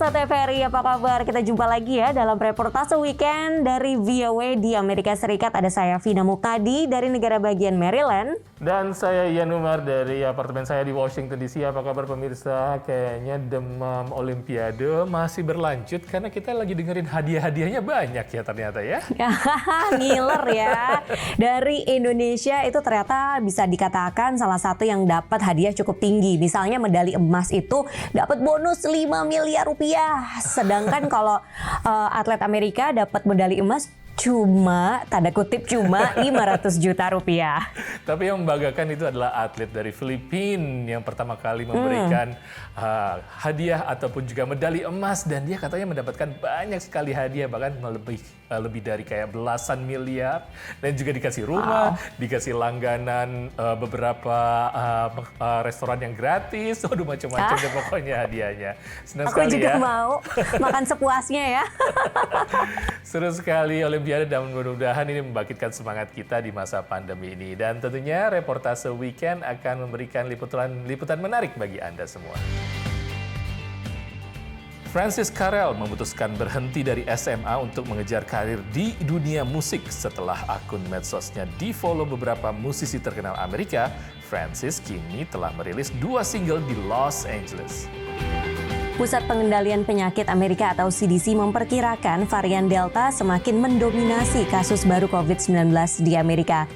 pemirsa TVRI, apa kabar? Kita jumpa lagi ya dalam reportase weekend dari VOA di Amerika Serikat. Ada saya Vina Muqtadi dari negara bagian Maryland. Dan saya Ian Umar dari apartemen saya di Washington DC. Apa kabar pemirsa? Kayaknya demam Olimpiade masih berlanjut karena kita lagi dengerin hadiah-hadiahnya banyak ya ternyata ya. Ngiler ya. Dari Indonesia itu ternyata bisa dikatakan salah satu yang dapat hadiah cukup tinggi. Misalnya medali emas itu dapat bonus 5 miliar rupiah. Sedangkan kalau atlet Amerika dapat medali emas cuma, tanda kutip cuma 500 juta rupiah. Tapi yang membanggakan itu adalah atlet dari Filipina yang pertama kali memberikan hadiah ataupun juga medali emas. Dan dia katanya mendapatkan banyak sekali hadiah, bahkan lebih dari kayak belasan miliar. Dan juga dikasih rumah, dikasih langganan beberapa restoran yang gratis. Waduh, macam-macam deh pokoknya hadiahnya. Senang Aku sekali juga ya. mau makan sepuasnya ya. Seru sekali Olimpiade dan mudah-mudahan ini membangkitkan semangat kita di masa pandemi ini. Dan tentunya reportase weekend akan memberikan liputan menarik bagi Anda semua. Francis Carell memutuskan berhenti dari SMA untuk mengejar karir di dunia musik. Setelah akun medsosnya di-follow beberapa musisi terkenal Amerika, Francis kini telah merilis 2 single di Los Angeles. Pusat Pengendalian Penyakit Amerika atau CDC memperkirakan varian Delta semakin mendominasi kasus baru COVID-19 di Amerika.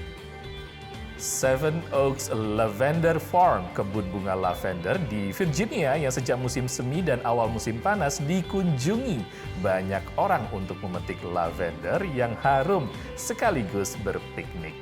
Seven Oaks Lavender Farm, kebun bunga lavender di Virginia yang sejak musim semi dan awal musim panas dikunjungi banyak orang untuk memetik lavender yang harum sekaligus berpiknik.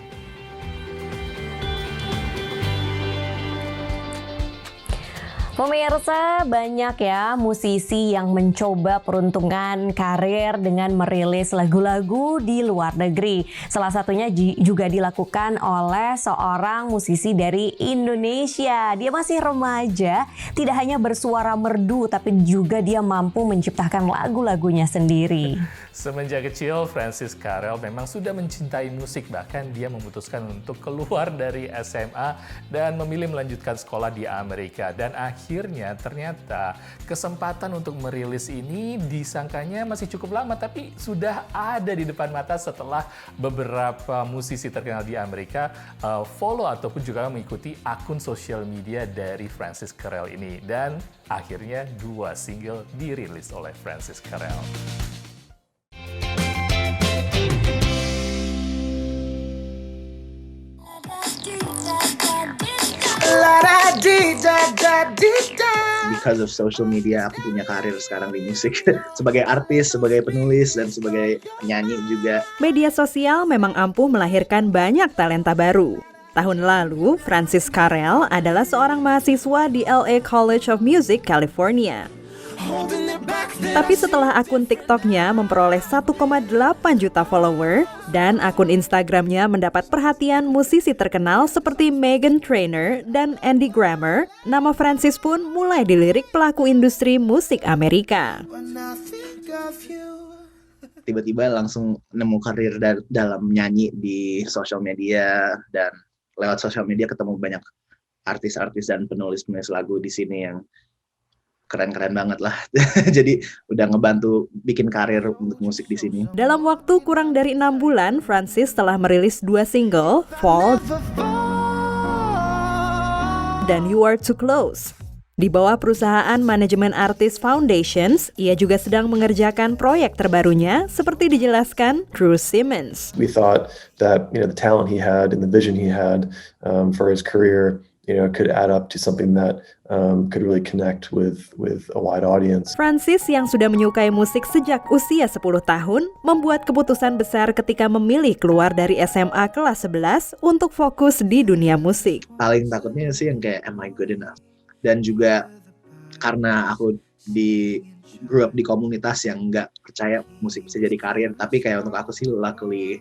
Pemirsa, banyak ya musisi yang mencoba peruntungan karir dengan merilis lagu-lagu di luar negeri. Salah satunya juga dilakukan oleh seorang musisi dari Indonesia. Dia masih remaja, tidak hanya bersuara merdu, tapi juga dia mampu menciptakan lagu-lagunya sendiri. Semenjak kecil, Francis Carell memang sudah mencintai musik. Bahkan dia memutuskan untuk keluar dari SMA dan memilih melanjutkan sekolah di Amerika. Dan akhirnya ternyata kesempatan untuk merilis ini disangkanya masih cukup lama, tapi sudah ada di depan mata setelah beberapa musisi terkenal di Amerika follow ataupun juga mengikuti akun sosial media dari Francis Carell ini. Dan akhirnya 2 single dirilis oleh Francis Carell. Because of social media, aku punya karir sekarang di musik sebagai artis, sebagai penulis, dan sebagai penyanyi juga. Media sosial memang ampuh melahirkan banyak talenta baru. Tahun lalu, Francis Carell adalah seorang mahasiswa di LA College of Music, California. Tapi setelah akun TikTok-nya memperoleh 1,8 juta follower dan akun Instagram-nya mendapat perhatian musisi terkenal seperti Meghan Trainor dan Andy Grammer, nama Francis pun mulai dilirik pelaku industri musik Amerika. Tiba-tiba langsung nemu karir dalam nyanyi di sosial media, dan lewat sosial media ketemu banyak artis-artis dan penulis-penulis lagu di sini yang keren-keren banget lah. Jadi udah ngebantu bikin karir untuk musik di sini. Dalam waktu kurang dari 6 bulan, Francis telah merilis 2 single, Fall dan You Are Too Close. Di bawah perusahaan manajemen artis Foundations, ia juga sedang mengerjakan proyek terbarunya seperti dijelaskan Drew Simmons. We thought that the talent he had and the vision he had for his career could add up to something that could really connect with a wide audience. Francis yang sudah menyukai musik sejak usia 10 tahun membuat keputusan besar ketika memilih keluar dari SMA kelas 11 untuk fokus di dunia musik. Paling takutnya sih yang kayak am I good enough? Dan juga karena aku grew up di komunitas yang nggak percaya musik bisa jadi karir, tapi kayak untuk aku sih luckily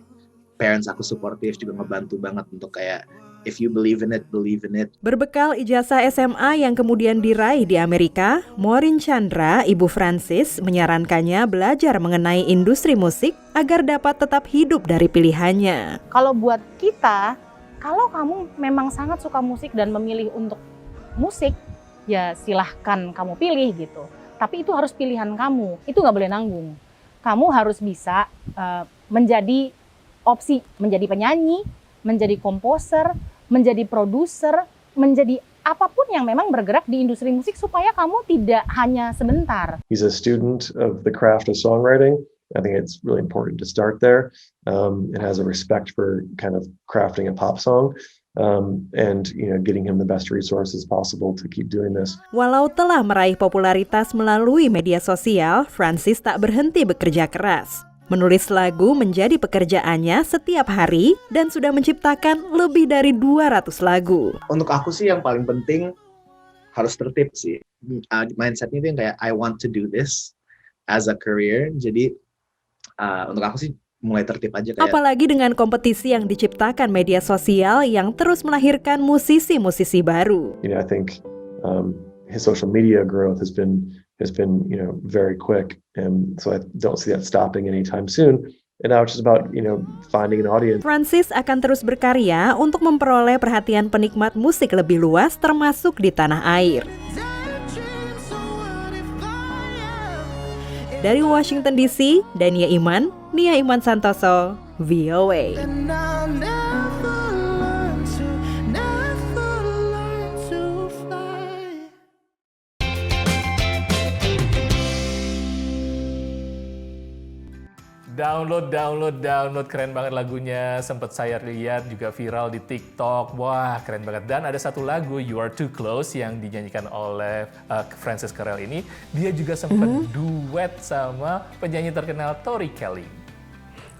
parents aku supportive, juga ngebantu banget untuk kayak if you believe in it, believe in it. Berbekal ijazah SMA yang kemudian diraih di Amerika, Maureen Chandra, ibu Francis, menyarankannya belajar mengenai industri musik agar dapat tetap hidup dari pilihannya. Kalau buat kita, kalau kamu memang sangat suka musik dan memilih untuk musik, ya silahkan kamu pilih gitu. tapi itu harus pilihan kamu. Itu nggak boleh nanggung. Kamu harus bisa menjadi opsi, menjadi penyanyi, menjadi komposer, menjadi produser, menjadi apapun yang memang bergerak di industri musik supaya kamu tidak hanya sebentar. He's a student of the craft of songwriting. I think it's really important to start there. It has a respect for kind of crafting a pop song. And getting him the best resources possible to keep doing this. Walau telah meraih popularitas melalui media sosial, Francis tak berhenti bekerja keras. Menulis lagu menjadi pekerjaannya setiap hari dan sudah menciptakan lebih dari 200 lagu. Untuk aku sih yang paling penting harus tertib sih. Mindsetnya itu yang kayak I want to do this as a career. Jadi untuk aku sih mulai tertib aja kayak. Apalagi dengan kompetisi yang diciptakan media sosial yang terus melahirkan musisi-musisi baru. I think his social media growth has been very quick, and so I don't see that stopping anytime soon. And now it's just about finding an audience. Francis akan terus berkarya untuk memperoleh perhatian penikmat musik lebih luas, termasuk di tanah air. Dari Washington DC, Dania Iman, Nia Iman Santoso, VOA. Download, keren banget lagunya. Sempat saya lihat juga viral di TikTok. Wah, keren banget. Dan ada satu lagu You Are Too Close yang dinyanyikan oleh Francis Carell ini. Dia juga sempat duet sama penyanyi terkenal Tori Kelly.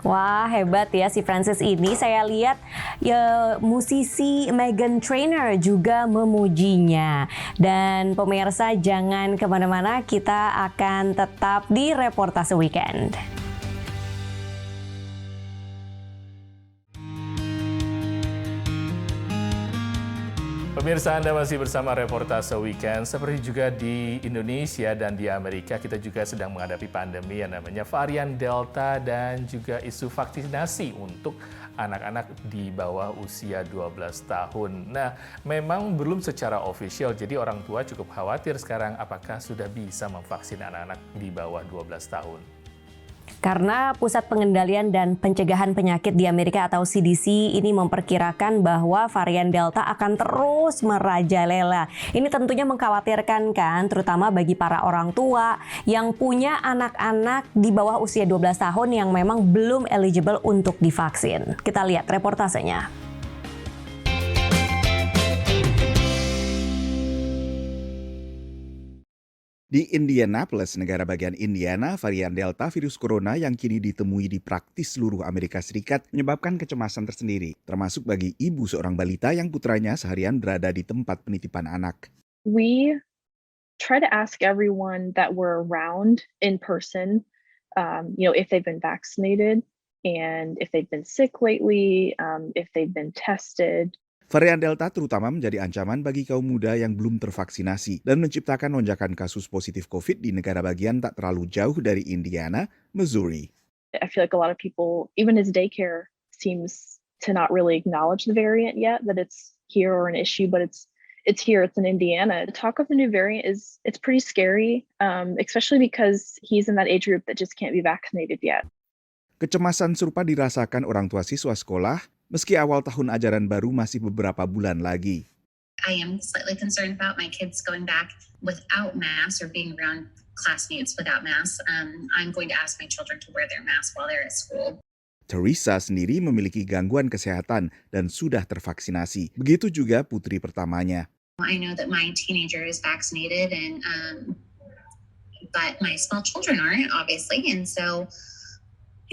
Wah, hebat ya si Francis ini. Saya lihat ya, musisi Meghan Trainor juga memujinya. Dan pemirsa jangan kemana-mana, kita akan tetap di Reportase Weekend. Pemirsa, Anda masih bersama Reportase Weekend. Seperti juga di Indonesia dan di Amerika, kita juga sedang menghadapi pandemi yang namanya varian Delta dan juga isu vaksinasi untuk anak-anak di bawah usia 12 tahun. Nah, memang belum secara official, jadi orang tua cukup khawatir sekarang apakah sudah bisa memvaksin anak-anak di bawah 12 tahun. Karena Pusat Pengendalian dan Pencegahan Penyakit di Amerika atau CDC ini memperkirakan bahwa varian Delta akan terus merajalela. Ini tentunya mengkhawatirkan kan, terutama bagi para orang tua yang punya anak-anak di bawah usia 12 tahun yang memang belum eligible untuk divaksin. Kita lihat reportasenya. Di Indianapolis, negara bagian Indiana, varian Delta virus corona yang kini ditemui di praktis seluruh Amerika Serikat menyebabkan kecemasan tersendiri, termasuk bagi ibu seorang balita yang putranya seharian berada di tempat penitipan anak. We try to ask everyone that we're around in person, if they've been vaccinated and if they've been sick lately, if they've been tested. Varian Delta terutama menjadi ancaman bagi kaum muda yang belum tervaksinasi dan menciptakan lonjakan kasus positif COVID di negara bagian tak terlalu jauh dari Indiana, Missouri. I feel like a lot of people, even as daycare, seems to not really acknowledge the variant yet, that it's here or an issue, but it's here, it's in Indiana. The talk of the new variant it's pretty scary, especially because he's in that age group that just can't be vaccinated yet. Kecemasan serupa dirasakan orang tua siswa sekolah, meski awal tahun ajaran baru masih beberapa bulan lagi. I am slightly concerned about my kids going back without masks or being around classmates without masks. I'm going to ask my children to wear their masks while they're at school. Teresa sendiri memiliki gangguan kesehatan dan sudah tervaksinasi. Begitu juga putri pertamanya. I know that my teenager is vaccinated, but my small children aren't, obviously. And so,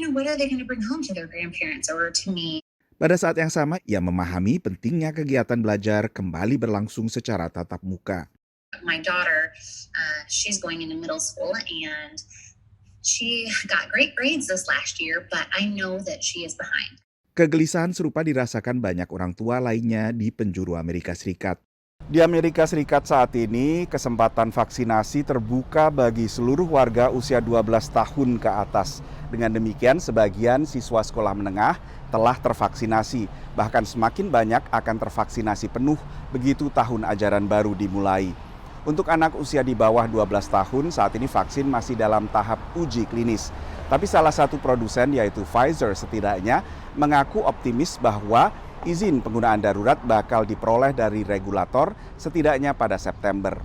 what are they going to bring home to their grandparents or to me? Pada saat yang sama, ia memahami pentingnya kegiatan belajar kembali berlangsung secara tatap muka. My daughter, she's going into middle school and she got great grades this last year, but I know that she is behind. Kegelisahan serupa dirasakan banyak orang tua lainnya di penjuru Amerika Serikat. Di Amerika Serikat saat ini, kesempatan vaksinasi terbuka bagi seluruh warga usia 12 tahun ke atas. Dengan demikian, sebagian siswa sekolah menengah telah tervaksinasi. Bahkan semakin banyak akan tervaksinasi penuh begitu tahun ajaran baru dimulai. Untuk anak usia di bawah 12 tahun, saat ini vaksin masih dalam tahap uji klinis. Tapi salah satu produsen yaitu Pfizer setidaknya mengaku optimis bahwa izin penggunaan darurat bakal diperoleh dari regulator setidaknya pada September.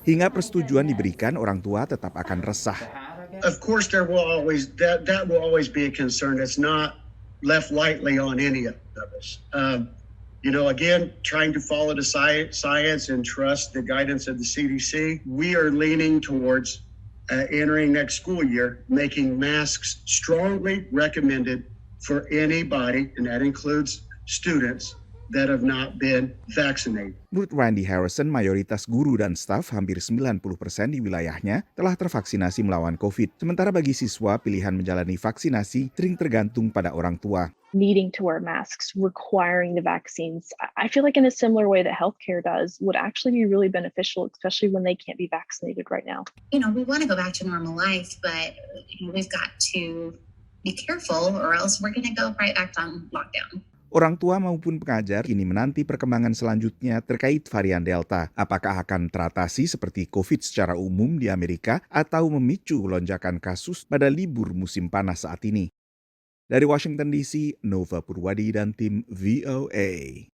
Hingga persetujuan diberikan, orang tua tetap akan resah. Of course, there will always that will always be a concern. It's not left lightly on any of us. Again, trying to follow the science and trust the guidance of the CDC. We are leaning towards entering next school year, making masks strongly recommended for anybody, and that includes students that have not been vaccinated. Menurut Randy Harrison, mayoritas guru dan staf, hampir 90% di wilayahnya, telah tervaksinasi melawan COVID. Sementara bagi siswa, pilihan menjalani vaksinasi sering tergantung pada orang tua. Needing to wear masks, requiring the vaccines, I feel like in a similar way that healthcare does would actually be really beneficial, especially when they can't be vaccinated right now. We want to go back to normal life, but we've got to be careful or else we're going to go right back on lockdown. Orang tua maupun pengajar kini menanti perkembangan selanjutnya terkait varian Delta. Apakah akan teratasi seperti COVID secara umum di Amerika atau memicu lonjakan kasus pada libur musim panas saat ini? Dari Washington DC, Nova Purwadi dan tim VOA.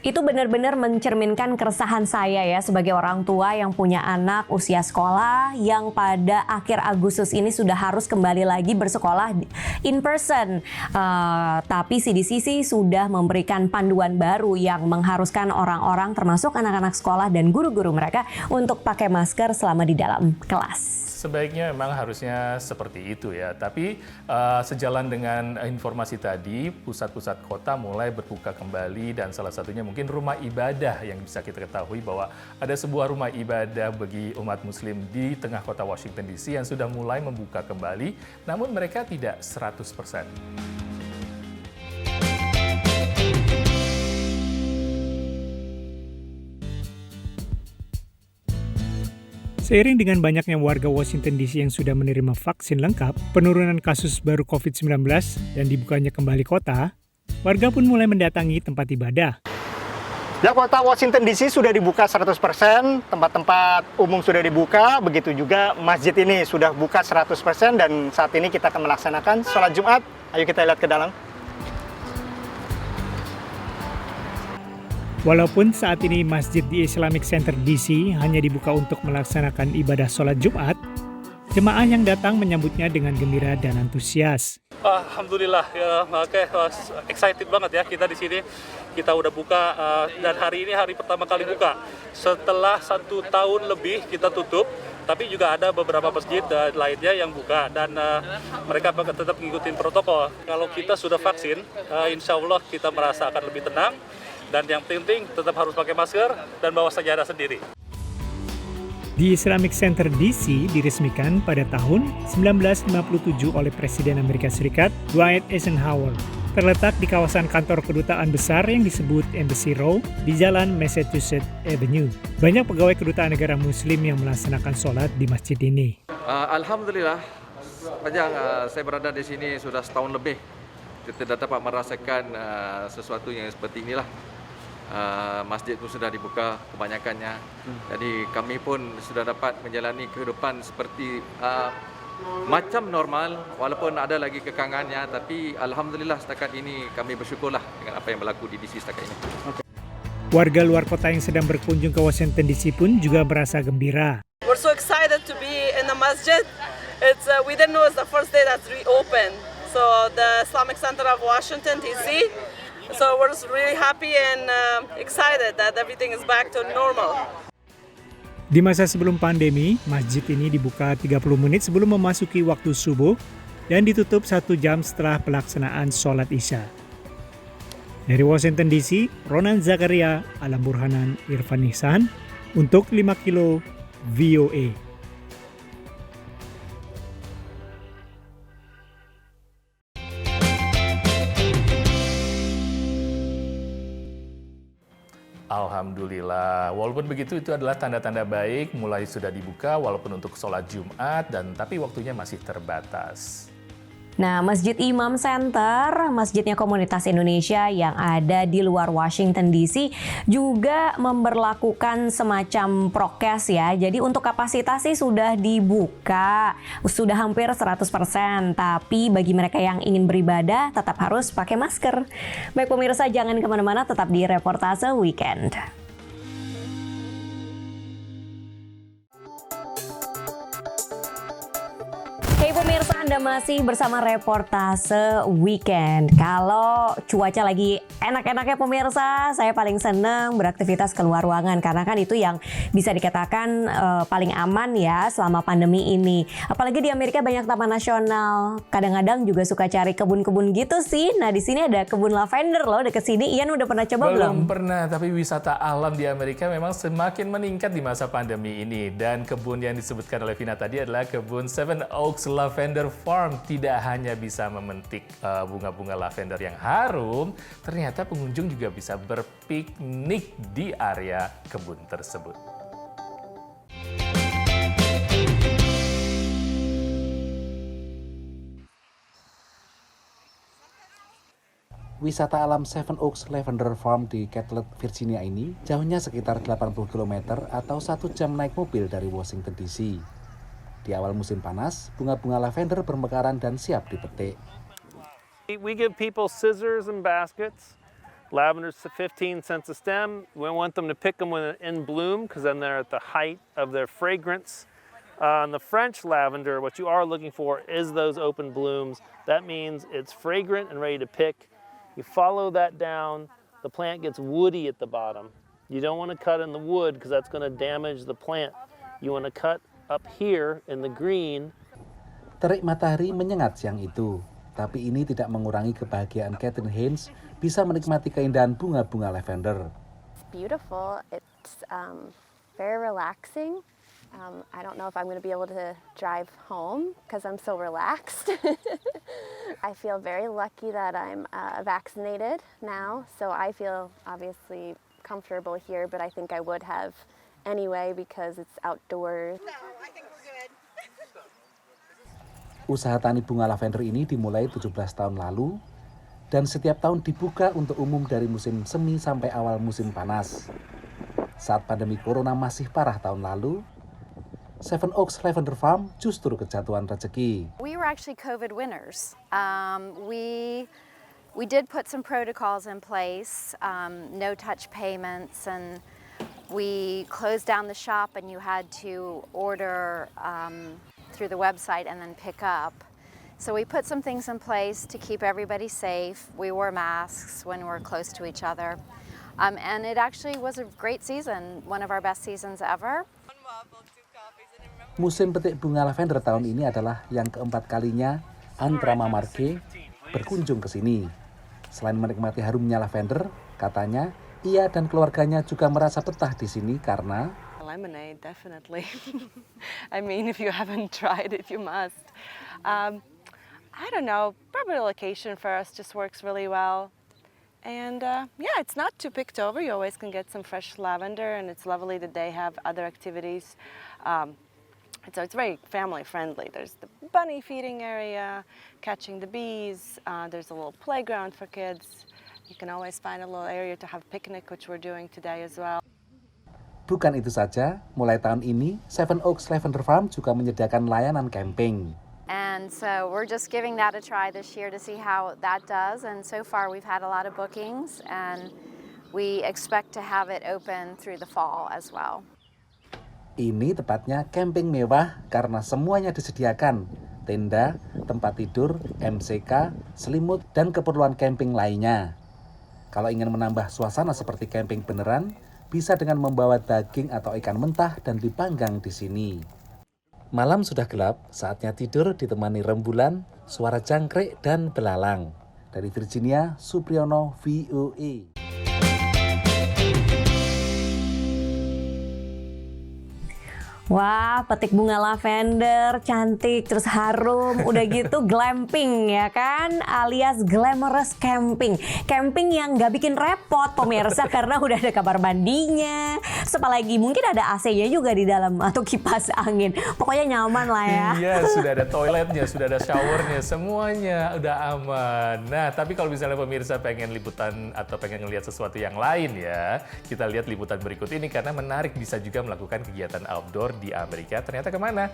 Itu benar-benar mencerminkan keresahan saya ya sebagai orang tua yang punya anak usia sekolah yang pada akhir Agustus ini sudah harus kembali lagi bersekolah in person. Tapi CDC sih sudah memberikan panduan baru yang mengharuskan orang-orang termasuk anak-anak sekolah dan guru-guru mereka untuk pakai masker selama di dalam kelas. Sebaiknya memang harusnya seperti itu ya, tapi sejalan dengan informasi tadi, pusat-pusat kota mulai berbuka kembali dan salah satunya mungkin rumah ibadah yang bisa kita ketahui bahwa ada sebuah rumah ibadah bagi umat muslim di tengah kota Washington DC yang sudah mulai membuka kembali, namun mereka tidak 100%. Seiring dengan banyaknya warga Washington DC yang sudah menerima vaksin lengkap, penurunan kasus baru COVID-19, dan dibukanya kembali kota, warga pun mulai mendatangi tempat ibadah. Ya, kota Washington DC sudah dibuka 100%, tempat-tempat umum sudah dibuka, begitu juga masjid ini sudah buka 100% dan saat ini kita akan melaksanakan sholat Jumat. Ayo kita lihat ke dalam. Walaupun saat ini masjid di Islamic Center DC hanya dibuka untuk melaksanakan ibadah sholat Jumat, jemaah yang datang menyambutnya dengan gembira dan antusias. Alhamdulillah ya, excited banget ya kita di sini. Kita udah buka dan hari ini hari pertama kali buka. Setelah 1 tahun lebih kita tutup, tapi juga ada beberapa masjid lainnya yang buka dan mereka tetap ngikutin protokol. Kalau kita sudah vaksin, insya Allah kita merasa akan lebih tenang. Dan yang penting tetap harus pakai masker dan bawa sajadah sendiri. Di Islamic Center DC diresmikan pada tahun 1957 oleh Presiden Amerika Serikat Dwight Eisenhower. Terletak di kawasan kantor kedutaan besar yang disebut Embassy Row di Jalan Massachusetts Avenue. Banyak pegawai kedutaan negara Muslim yang melaksanakan sholat di masjid ini. Alhamdulillah, saya berada di sini sudah setahun lebih. Kita dapat merasakan sesuatu yang seperti inilah. Masjid pun sudah dibuka kebanyakannya. Jadi kami pun sudah dapat menjalani kehidupan seperti macam normal, walaupun ada lagi kekangannya, tapi alhamdulillah setakat ini kami bersyukurlah dengan apa yang berlaku di DC setakat ini. Warga luar kota yang sedang berkunjung ke Washington DC pun juga merasa gembira. We're so excited to be in the masjid. We didn't know it's the first day that's reopened. So the Islamic Center of Washington DC. So we're just really happy and excited that everything is back to normal. Di masa sebelum pandemi, masjid ini dibuka 30 menit sebelum memasuki waktu subuh dan ditutup 1 jam setelah pelaksanaan sholat Isya. Dari Washington DC, Ronan Zakaria, Alam Burhanan, Irfan Ihsan, untuk 5 Kilo VOA. Alhamdulillah, walaupun begitu itu adalah tanda-tanda baik, mulai sudah dibuka walaupun untuk sholat Jumat, tapi waktunya masih terbatas. Nah, Masjid Imam Center, masjidnya komunitas Indonesia yang ada di luar Washington DC juga memberlakukan semacam prokes ya. Jadi untuk kapasitas sih sudah dibuka, sudah hampir 100%. Tapi bagi mereka yang ingin beribadah tetap harus pakai masker. Baik pemirsa, jangan kemana-mana, tetap di Reportase Weekend. Hey pemirsa, Anda masih bersama Reportase Weekend. Kalau cuaca lagi enak-enaknya pemirsa, saya paling seneng beraktivitas keluar ruangan karena kan itu yang bisa dikatakan paling aman ya selama pandemi ini. Apalagi di Amerika banyak taman nasional. Kadang-kadang juga suka cari kebun-kebun gitu sih. Nah di sini ada kebun lavender loh dekat sini. Ian udah pernah coba belum? Belum pernah, tapi wisata alam di Amerika memang semakin meningkat di masa pandemi ini. Dan kebun yang disebutkan oleh Vina tadi adalah kebun Seven Oaks Lavender Farm. Tidak hanya bisa memetik bunga-bunga lavender yang harum, ternyata pengunjung juga bisa berpiknik di area kebun tersebut. Wisata alam Seven Oaks Lavender Farm di Catlett, Virginia ini jauhnya sekitar 80 km atau 1 jam naik mobil dari Washington DC. Di awal musim panas, bunga-bunga lavender bermekaran dan siap dipetik. We give people scissors and baskets. Lavender's 15 cents a stem. We want them to pick them when they're in bloom because then they're at the height of their fragrance. On the French lavender, what you are looking for is those open blooms. That means it's fragrant and ready to pick. You follow that down, the plant gets woody at the bottom. You don't want to cut in the wood because that's going to damage the plant. You want to cut up here in the green. Terik matahari menyengat siang itu, tapi ini tidak mengurangi kebahagiaan Catherine Haynes bisa menikmati keindahan bunga-bunga lavender. It's beautiful. It's very relaxing. I don't know if I'm going to be able to drive home because I'm so relaxed. I feel very lucky that I'm vaccinated now, so I feel obviously comfortable here, but I think I would have anyway because it's outdoors. Usaha tani bunga lavender ini dimulai 17 tahun lalu dan setiap tahun dibuka untuk umum dari musim semi sampai awal musim panas. Saat pandemi corona masih parah tahun lalu, Seven Oaks Lavender Farm justru kejatuhan rezeki. We were actually COVID winners. We did put some protocols in place, no touch payments, and we closed down the shop and you had to order through the website and then pick up. So we put some things in place to keep everybody safe. We wore masks when we were close to each other. And it actually was a great season, one of our best seasons ever. Musim petik bunga lavender tahun ini adalah yang keempat kalinya Antrama Marke berkunjung ke sini. Selain menikmati harumnya lavender, katanya ia dan keluarganya juga merasa betah di sini karena lemonade, definitely. I mean, if you haven't tried it, you must. I don't know, probably the location for us just works really well. And yeah, it's not too picked over. You always can get some fresh lavender, and it's lovely that they have other activities. So it's very family friendly. There's the bunny feeding area, catching the bees. There's a little playground for kids. You can always find a little area to have a picnic, which we're doing today as well. Bukan itu saja, mulai tahun ini, Seven Oaks Lavender Farm juga menyediakan layanan camping. And so we're just giving that a try this year to see how that does. And so far we've had a lot of bookings and we expect to have it open through the fall as well. Ini tepatnya camping mewah karena semuanya disediakan. Tenda, tempat tidur, MCK, selimut, dan keperluan camping lainnya. Kalau ingin menambah suasana seperti camping beneran, bisa dengan membawa daging atau ikan mentah dan dipanggang di sini. Malam sudah gelap, saatnya tidur ditemani rembulan, suara jangkrik, dan belalang. Dari Virginia, Supriyono, VOA. Wah, petik bunga lavender, cantik, terus harum, udah gitu glamping ya kan, alias glamorous camping. Camping yang nggak bikin repot pemirsa karena udah ada kamar mandinya. Apalagi mungkin ada AC-nya juga di dalam atau kipas angin. Pokoknya nyaman lah ya. Iya, sudah ada toiletnya, sudah ada showernya, semuanya udah aman. Nah, tapi kalau misalnya pemirsa pengen liputan atau pengen ngelihat sesuatu yang lain ya, kita lihat liputan berikut ini karena menarik, bisa juga melakukan kegiatan outdoor di Amerika. Ternyata kemana?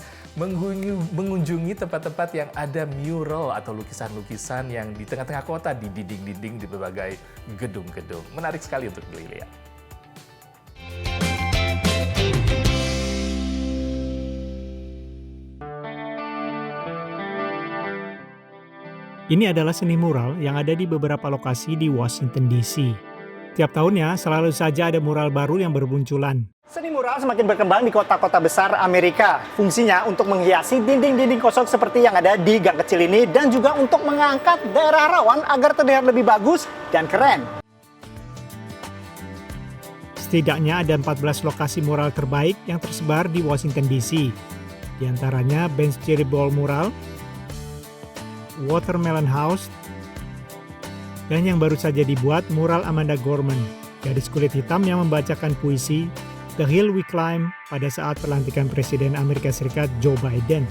Mengunjungi tempat-tempat yang ada mural atau lukisan-lukisan yang di tengah-tengah kota, di dinding-dinding di berbagai gedung-gedung. Menarik sekali untuk dilihat. Ini adalah seni mural yang ada di beberapa lokasi di Washington DC. Tiap tahunnya selalu saja ada mural baru yang bermunculan. Seni mural semakin berkembang di kota-kota besar Amerika. Fungsinya untuk menghiasi dinding-dinding kosong seperti yang ada di gang kecil ini dan juga untuk mengangkat daerah rawan agar terlihat lebih bagus dan keren. Setidaknya ada 14 lokasi mural terbaik yang tersebar di Washington DC. Di antaranya Ben's Cherry Ball Mural, Watermelon House, dan yang baru saja dibuat mural Amanda Gorman, gadis kulit hitam yang membacakan puisi The Hill We Climb pada saat pelantikan Presiden Amerika Serikat Joe Biden.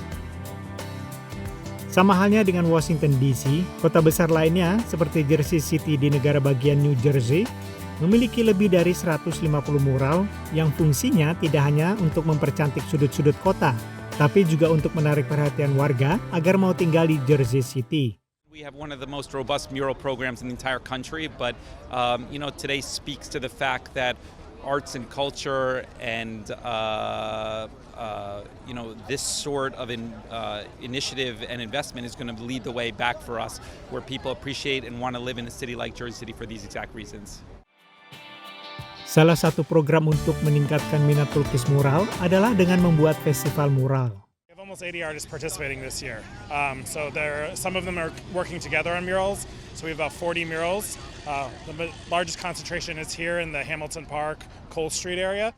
Sama halnya dengan Washington DC, kota besar lainnya seperti Jersey City di negara bagian New Jersey memiliki lebih dari 150 mural yang fungsinya tidak hanya untuk mempercantik sudut-sudut kota, tapi juga untuk menarik perhatian warga agar mau tinggal di Jersey City. We have one of the most robust mural programs in the entire country, but today speaks to the fact that arts and culture and this sort of initiative and investment is going to lead the way back for us, where people appreciate and want to live in a city like Jersey City for these exact reasons. Salah satu program untuk meningkatkan minat pelukis mural adalah dengan membuat festival mural. We have almost 80 artists participating this year. Some of them are working together on murals. So we have about 40 murals. The largest concentration is here in the Hamilton Park, Cole Street area.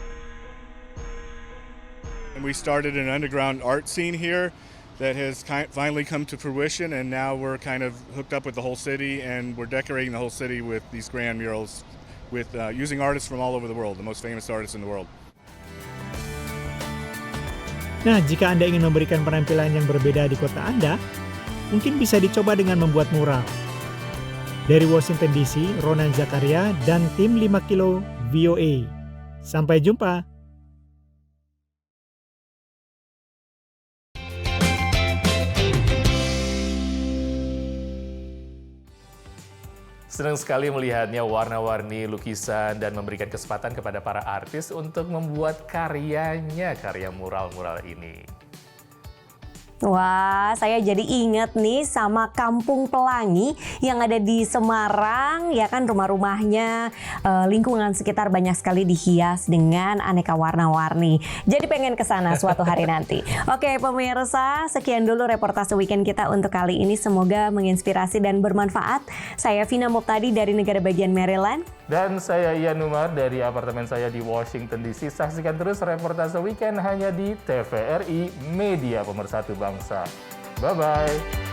And we started an underground art scene here that has finally come to fruition, and now we're kind of hooked up with the whole city, and we're decorating the whole city with these grand murals with using artists from all over the world, the most famous artists in the world. Nah, jika Anda ingin memberikan penampilan yang berbeda di kota Anda, mungkin bisa dicoba dengan membuat mural. Dari Washington DC, Ronan Zakaria dan tim 5 Kilo VOA. Sampai jumpa! Senang sekali melihatnya warna-warni lukisan dan memberikan kesempatan kepada para artis untuk membuat karyanya, karya mural-mural ini. Wah, saya jadi ingat nih sama Kampung Pelangi yang ada di Semarang, ya kan, rumah-rumahnya, lingkungan sekitar banyak sekali dihias dengan aneka warna-warni. Jadi pengen ke sana suatu hari nanti. Oke pemirsa, sekian dulu reportase weekend kita untuk kali ini. Semoga menginspirasi dan bermanfaat. Saya Vina Muptadi dari negara bagian Maryland. Dan saya Ian Umar dari apartemen saya di Washington DC. Saksikan terus reportase weekend hanya di TVRI Media Pemersatu Bangsa. Bye-bye.